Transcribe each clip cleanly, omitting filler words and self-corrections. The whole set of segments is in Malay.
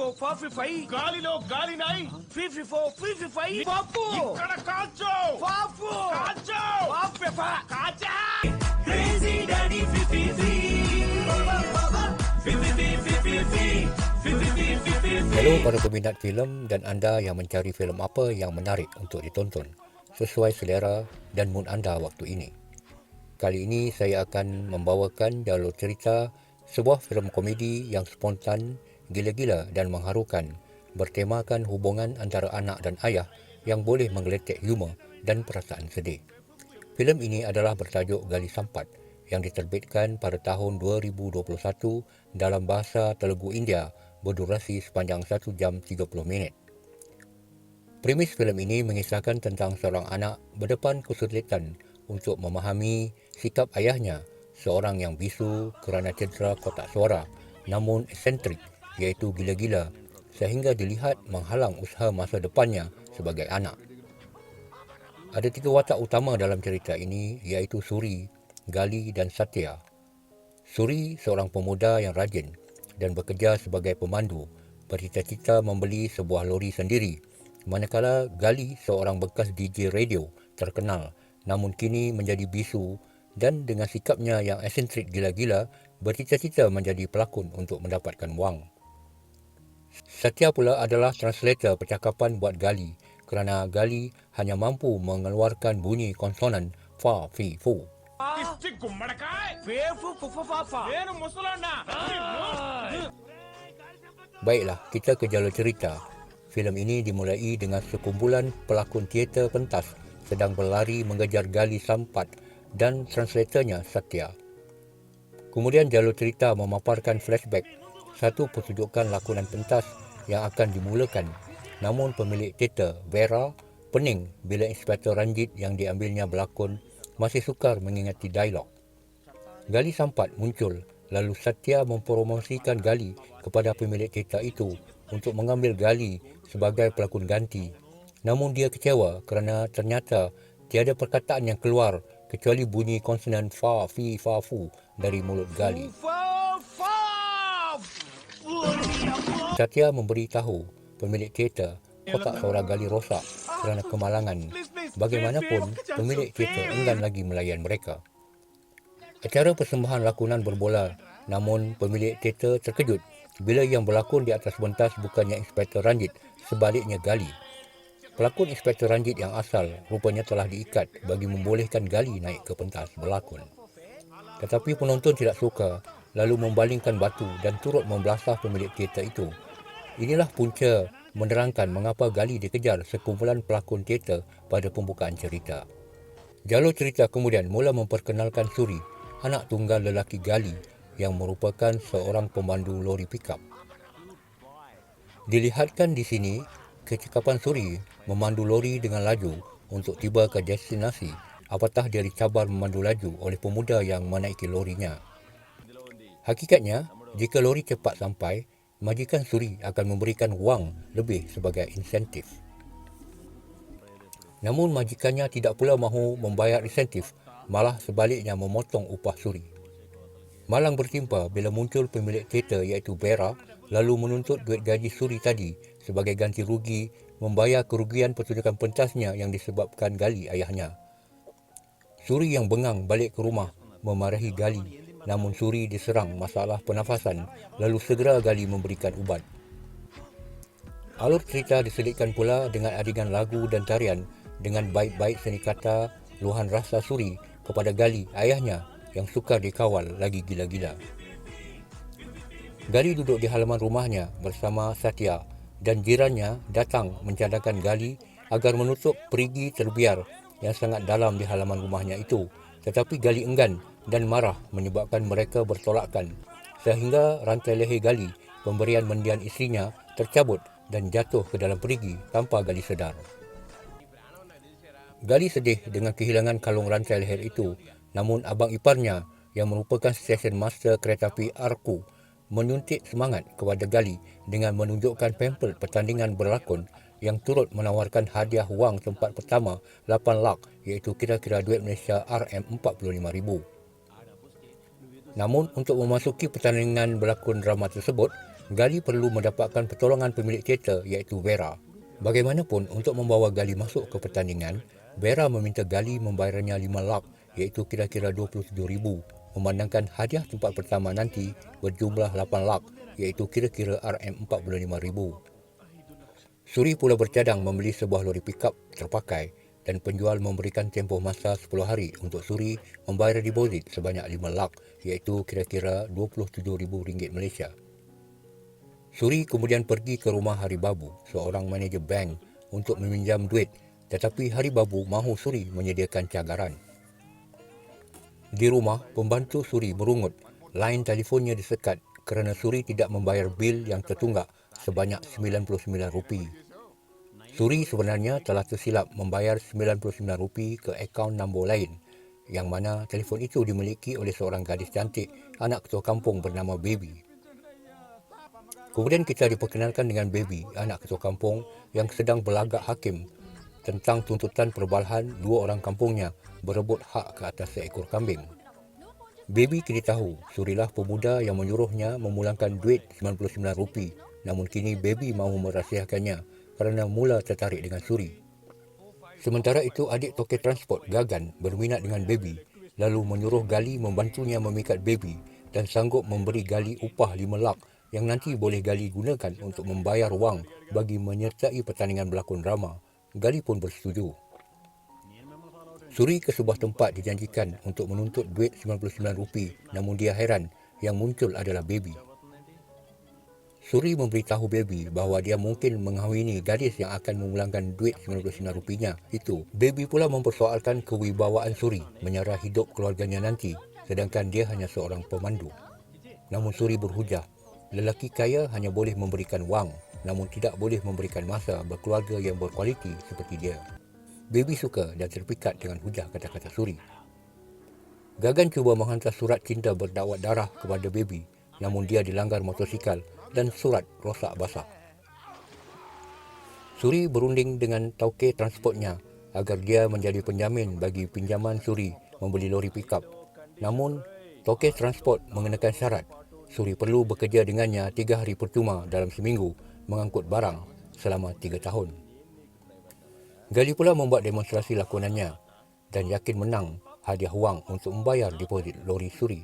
Four coffee five గాలిలో గాలి నాయి ఫీఫీ ఫోర్ ఫీఫీ ఫైవ్ పప్పు ఇక్కడ కాచో పాపు కాచో పాపెపా కాచా క్రేజీ డాడీ ఫీఫీ Hello para peminat filem dan anda yang mencari filem apa yang menarik untuk ditonton sesuai selera dan mood anda waktu ini. Kali ini saya akan membawakan jalur cerita sebuah filem komedi yang spontan, gila-gila dan mengharukan, bertemakan hubungan antara anak dan ayah yang boleh menggeletek humor dan perasaan sedih. Filem ini adalah bertajuk Gali Sampat yang diterbitkan pada tahun 2021 dalam bahasa Telugu India berdurasi sepanjang 1 jam 30 minit. Premis filem ini mengisahkan tentang seorang anak berdepan kesulitan untuk memahami sikap ayahnya, seorang yang bisu kerana cedera kotak suara namun eksentrik iaitu gila-gila sehingga dilihat menghalang usaha masa depannya sebagai anak. Ada 3 watak utama dalam cerita ini iaitu Suri, Gali dan Satya. Suri seorang pemuda yang rajin dan bekerja sebagai pemandu, bercita-cita membeli sebuah lori sendiri, manakala Gali seorang bekas DJ radio terkenal namun kini menjadi bisu dan dengan sikapnya yang eksentrik gila-gila bercita-cita menjadi pelakon untuk mendapatkan wang. Satya pula adalah translator percakapan buat Gali kerana Gali hanya mampu mengeluarkan bunyi konsonan fa, fi, fu. Baiklah, kita ke jalur cerita. Filem ini dimulai dengan sekumpulan pelakon teater pentas sedang berlari mengejar Gali Sampat dan translatornya Satya. Kemudian jalur cerita memaparkan flashback satu pertunjukan lakonan pentas yang akan dimulakan. Namun pemilik teater, Vera, pening bila Inspektor Ranjit yang diambilnya berlakon masih sukar mengingati dialog. Gali Sampat muncul, lalu Satya mempromosikan Gali kepada pemilik teater itu untuk mengambil Gali sebagai pelakon ganti. Namun dia kecewa kerana ternyata tiada perkataan yang keluar kecuali bunyi konsonan fa, fi, fa, fu dari mulut Gali. Satya memberitahu pemilik teater kotak suara Gali rosak kerana kemalangan. Bagaimanapun, pemilik teater enggan lagi melayan mereka. Acara persembahan lakonan bermula, namun pemilik teater terkejut bila yang berlakon di atas pentas bukannya Inspektor Ranjit, sebaliknya Gali. Pelakon Inspektor Ranjit yang asal rupanya telah diikat bagi membolehkan Gali naik ke pentas berlakon. Tetapi penonton tidak suka, lalu membalingkan batu dan turut membelasah pemilik teater itu. Inilah punca menerangkan mengapa Gali dikejar sekumpulan pelakon teater pada pembukaan cerita. Jalur cerita kemudian mula memperkenalkan Suri, anak tunggal lelaki Gali yang merupakan seorang pemandu lori pikap. Dilihatkan di sini, kecekapan Suri memandu lori dengan laju untuk tiba ke destinasi apatah dia dicabar memandu laju oleh pemuda yang menaiki lorinya. Hakikatnya, jika lori cepat sampai, majikan Suri akan memberikan wang lebih sebagai insentif. Namun majikannya tidak pula mahu membayar insentif, malah sebaliknya memotong upah Suri. Malang bertimpa bila muncul pemilik teater iaitu Vera lalu menuntut duit gaji Suri tadi sebagai ganti rugi membayar kerugian pertunjukan pentasnya yang disebabkan Gali ayahnya. Suri yang bengang balik ke rumah memarahi Gali, namun Suri diserang masalah pernafasan lalu segera Gali memberikan ubat. Alur cerita diselitkan pula dengan adegan lagu dan tarian dengan baik-baik seni kata luahan rasa Suri kepada Gali ayahnya yang sukar dikawal lagi gila-gila. Gali duduk di halaman rumahnya bersama Satya dan jirannya datang mencadangkan Gali agar menutup perigi terbiar yang sangat dalam di halaman rumahnya itu. Tetapi Gali enggan dan marah menyebabkan mereka bertolakan sehingga rantai leher Gali, pemberian mendiang isterinya, tercabut dan jatuh ke dalam perigi tanpa Gali sedar. Gali sedih dengan kehilangan kalung rantai leher itu, namun abang iparnya yang merupakan stesen master kereta api Arku menyuntik semangat kepada Gali dengan menunjukkan pamflet pertandingan berlakon yang turut menawarkan hadiah wang tempat pertama 8 lak iaitu kira-kira duit Malaysia RM45,000. Namun untuk memasuki pertandingan berlakon drama tersebut, Gali perlu mendapatkan pertolongan pemilik teater iaitu Vera. Bagaimanapun, untuk membawa Gali masuk ke pertandingan, Vera meminta Gali membayarnya 5 lak iaitu kira-kira 27,000 memandangkan hadiah tempat pertama nanti berjumlah 8 lak iaitu kira-kira RM45,000. Suri pula bercadang membeli sebuah lori pikap terpakai dan penjual memberikan tempoh masa 10 hari untuk Suri membayar deposit sebanyak 5 lak iaitu kira-kira RM27,000 Malaysia. Suri kemudian pergi ke rumah Haribabu, seorang manager bank, untuk meminjam duit, tetapi Haribabu mahu Suri menyediakan cagaran. Di rumah, pembantu Suri merungut. Lain telefonnya disekat kerana Suri tidak membayar bil yang tertunggak sebanyak RM99. Suri sebenarnya telah tersilap membayar RM99 ke akaun nombor lain, yang mana telefon itu dimiliki oleh seorang gadis cantik, anak ketua kampung bernama Baby. Kemudian kita diperkenalkan dengan Baby, anak ketua kampung yang sedang berlagak hakim tentang tuntutan perbalahan dua orang kampungnya berebut hak ke atas seekor kambing. Baby kini tahu Surilah pemuda yang menyuruhnya memulangkan duit RM99, namun kini Baby mahu merahsiakannya kerana mula tertarik dengan Suri. Sementara itu, adik toke transport Gagan berminat dengan Baby, lalu menyuruh Gali membantunya memikat Baby dan sanggup memberi Gali upah 5 lak yang nanti boleh Gali gunakan untuk membayar wang bagi menyertai pertandingan berlakon drama. Gali pun bersetuju. Suri ke sebuah tempat dijanjikan untuk menuntut duit RM99, namun dia heran yang muncul adalah Baby. Suri memberitahu Baby bahawa dia mungkin mengahwini gadis yang akan memulangkan duit RM99-nya itu. Baby pula mempersoalkan kewibawaan Suri menyara hidup keluarganya nanti, sedangkan dia hanya seorang pemandu. Namun Suri berhujah, lelaki kaya hanya boleh memberikan wang, namun tidak boleh memberikan masa berkeluarga yang berkualiti seperti dia. Baby suka dan terpikat dengan hujah kata-kata Suri. Gagan cuba menghantar surat cinta berdawat darah kepada Baby, namun dia dilanggar motosikal dan surat rosak basah. Suri berunding dengan tauke transportnya agar dia menjadi penjamin bagi pinjaman Suri membeli lori pikap. Namun, tauke transport mengenakan syarat Suri perlu bekerja dengannya 3 hari percuma dalam seminggu mengangkut barang selama 3 tahun. Gali pula membuat demonstrasi lakonannya dan yakin menang hadiah wang untuk membayar deposit lori Suri.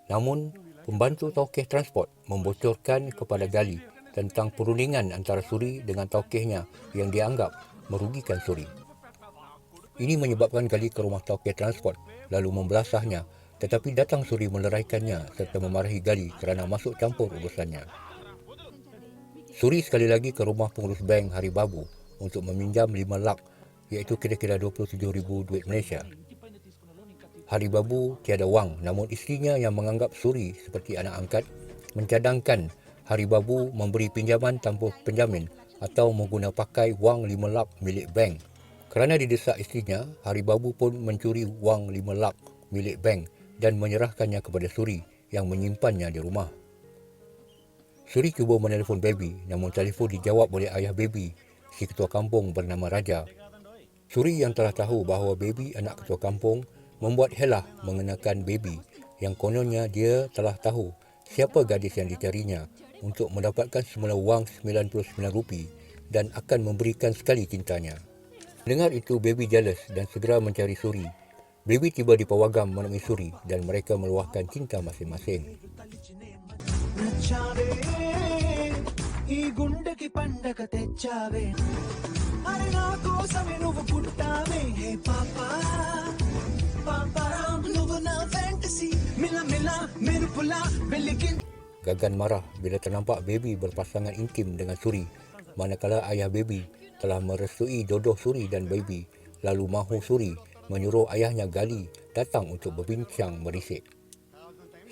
Namun, pembantu tauke transport membocorkan kepada Gali tentang perundingan antara Suri dengan taukehnya yang dianggap merugikan Suri. Ini menyebabkan Gali ke rumah tauke transport lalu membelasahnya, tetapi datang Suri meleraikannya serta memarahi Gali kerana masuk campur urusannya. Suri sekali lagi ke rumah pengurus bank Haribabu untuk meminjam 5 lak iaitu kira-kira 27,000 duit Malaysia. Haribabu tiada wang, namun isterinya yang menganggap Suri seperti anak angkat mencadangkan Haribabu memberi pinjaman tanpa penjamin atau mengguna pakai wang 5 lak milik bank. Kerana didesak isterinya, Haribabu pun mencuri wang 5 lak milik bank dan menyerahkannya kepada Suri yang menyimpannya di rumah. Suri cuba menelefon Baby, namun telefon dijawab oleh ayah Baby, si ketua kampung bernama Raja. Suri yang telah tahu bahawa Baby anak ketua kampung membuat helah mengenakan Baby yang kononnya dia telah tahu siapa gadis yang dicarinya untuk mendapatkan semula wang RM99 dan akan memberikan sekali cintanya. Dengar itu, Baby jealous dan segera mencari Suri. Baby tiba di pawagam menemui Suri dan mereka meluahkan cinta masing-masing. Gagan marah bila ternampak Baby berpasangan intim dengan Suri, manakala ayah Baby telah merestui jodoh Suri dan Baby, lalu mahu Suri menyuruh ayahnya Gali datang untuk berbincang merisik.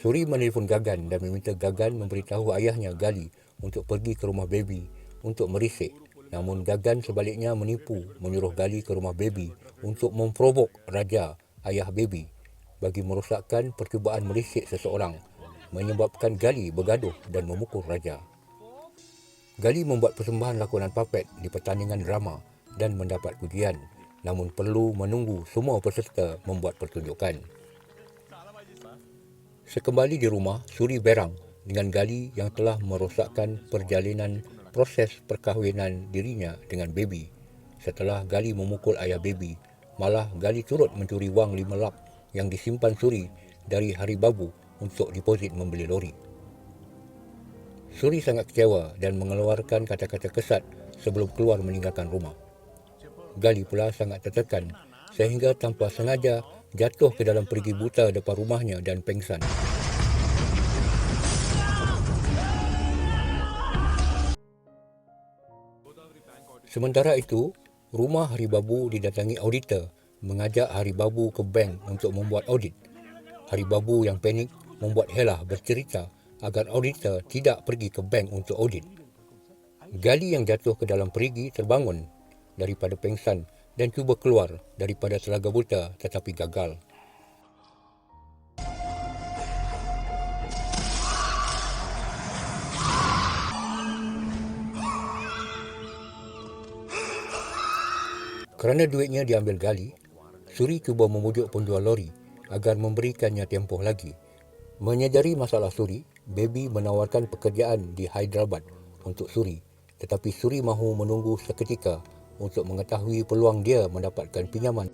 Suri menelpon Gagan dan meminta Gagan memberitahu ayahnya Gali untuk pergi ke rumah Baby untuk merisik. Namun Gagan sebaliknya menipu menyuruh Gali ke rumah Baby untuk memprovok Raja, ayah Baby, bagi merosakkan percubaan merisik seseorang, menyebabkan Gali bergaduh dan memukul Raja. Gali membuat persembahan lakonan papet di pertandingan drama dan mendapat pujian, namun perlu menunggu semua peserta membuat pertunjukan. Sekembali di rumah, Suri berang dengan Gali yang telah merosakkan perjalanan proses perkahwinan dirinya dengan Baby. Setelah Gali memukul ayah Baby, malah Gali turut mencuri wang 5 lap yang disimpan Suri dari Haribabu untuk deposit membeli lori. Suri sangat kecewa dan mengeluarkan kata-kata kesat sebelum keluar meninggalkan rumah. Gali pula sangat tertekan sehingga tanpa sengaja jatuh ke dalam perigi buta depan rumahnya dan pengsan. Sementara itu, rumah Haribabu didatangi auditor mengajak Haribabu ke bank untuk membuat audit. Haribabu yang panik membuat Helah bercerita agar auditor tidak pergi ke bank untuk audit. Gali yang jatuh ke dalam perigi terbangun daripada pengsan dan cuba keluar daripada telaga buta tetapi gagal. Kerana duitnya diambil Gali, Suri cuba memujuk penjual lori agar memberikannya tempoh lagi. Menyedari masalah Suri, Baby menawarkan pekerjaan di Hyderabad untuk Suri, tetapi Suri mahu menunggu seketika untuk mengetahui peluang dia mendapatkan pinjaman.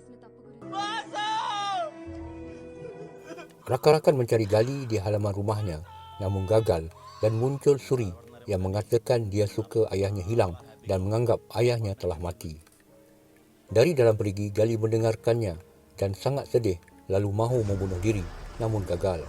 Rakan-rakan mencari Gali di halaman rumahnya, namun gagal dan muncul Suri yang mengatakan dia suka ayahnya hilang dan menganggap ayahnya telah mati. Dari dalam perigi, Gali mendengarkannya dan sangat sedih lalu mahu membunuh diri, namun gagal.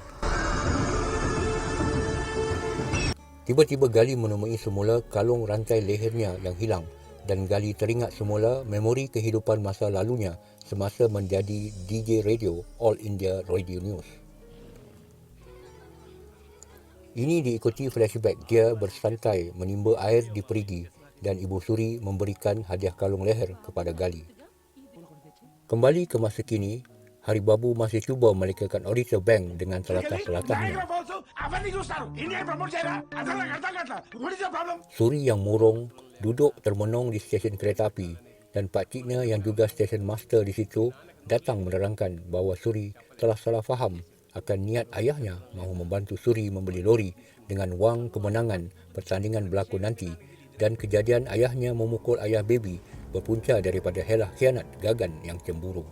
Tiba-tiba Gali menemui semula kalung rantai lehernya yang hilang dan Gali teringat semula memori kehidupan masa lalunya semasa menjadi DJ radio All India Radio News. Ini diikuti flashback dia bersantai menimba air di perigi dan Ibu Suri memberikan hadiah kalung leher kepada Gali. Kembali ke masa kini, Haribabu masih cuba melekakan auditor bank dengan telatah-telatahnya. Suri yang murung duduk termenung di stesen kereta api dan Pak Cikna yang juga stesen master di situ datang menerangkan bahawa Suri telah salah faham akan niat ayahnya mahu membantu Suri membeli lori dengan wang kemenangan pertandingan berlaku nanti dan kejadian ayahnya memukul ayah Baby berpunca daripada Helah khianat Gagan yang cemburu.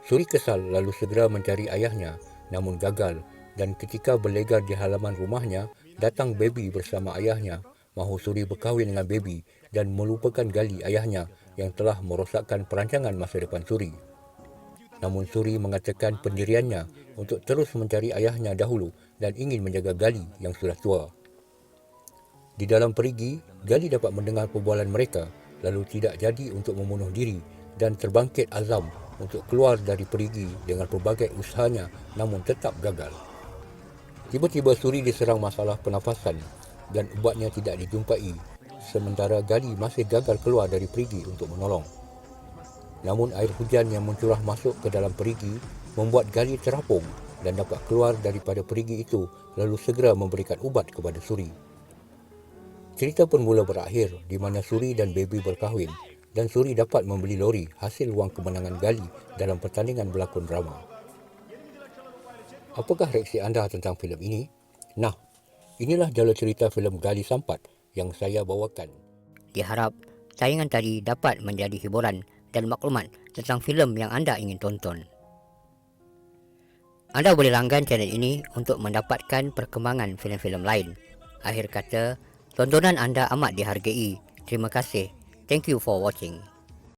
Suri kesal lalu segera mencari ayahnya namun gagal dan ketika berlegar di halaman rumahnya datang Baby bersama ayahnya mahu Suri berkahwin dengan Baby dan melupakan Gali ayahnya yang telah merosakkan perancangan masa depan Suri. Namun Suri mengatakan pendiriannya untuk terus mencari ayahnya dahulu dan ingin menjaga Gali yang sudah tua. Di dalam perigi, Gali dapat mendengar perbualan mereka lalu tidak jadi untuk membunuh diri dan terbangkit azam untuk keluar dari perigi dengan pelbagai usahanya namun tetap gagal. Tiba-tiba Suri diserang masalah pernafasan dan ubatnya tidak dijumpai sementara Gali masih gagal keluar dari perigi untuk menolong. Namun air hujan yang mencurah masuk ke dalam perigi membuat Gali terapung dan dapat keluar daripada perigi itu lalu segera memberikan ubat kepada Suri. Cerita pun mula berakhir di mana Suri dan Baby berkahwin dan Suri dapat membeli lori hasil wang kemenangan Gali dalam pertandingan berlakon drama. Apakah reaksi anda tentang filem ini? Nah, inilah jalan cerita filem Gali Sampat yang saya bawakan. Diharap tayangan tadi dapat menjadi hiburan dan maklumat tentang filem yang anda ingin tonton. Anda boleh langgan channel ini untuk mendapatkan perkembangan filem-filem lain. Akhir kata, tontonan anda amat dihargai. Terima kasih. Thank you for watching.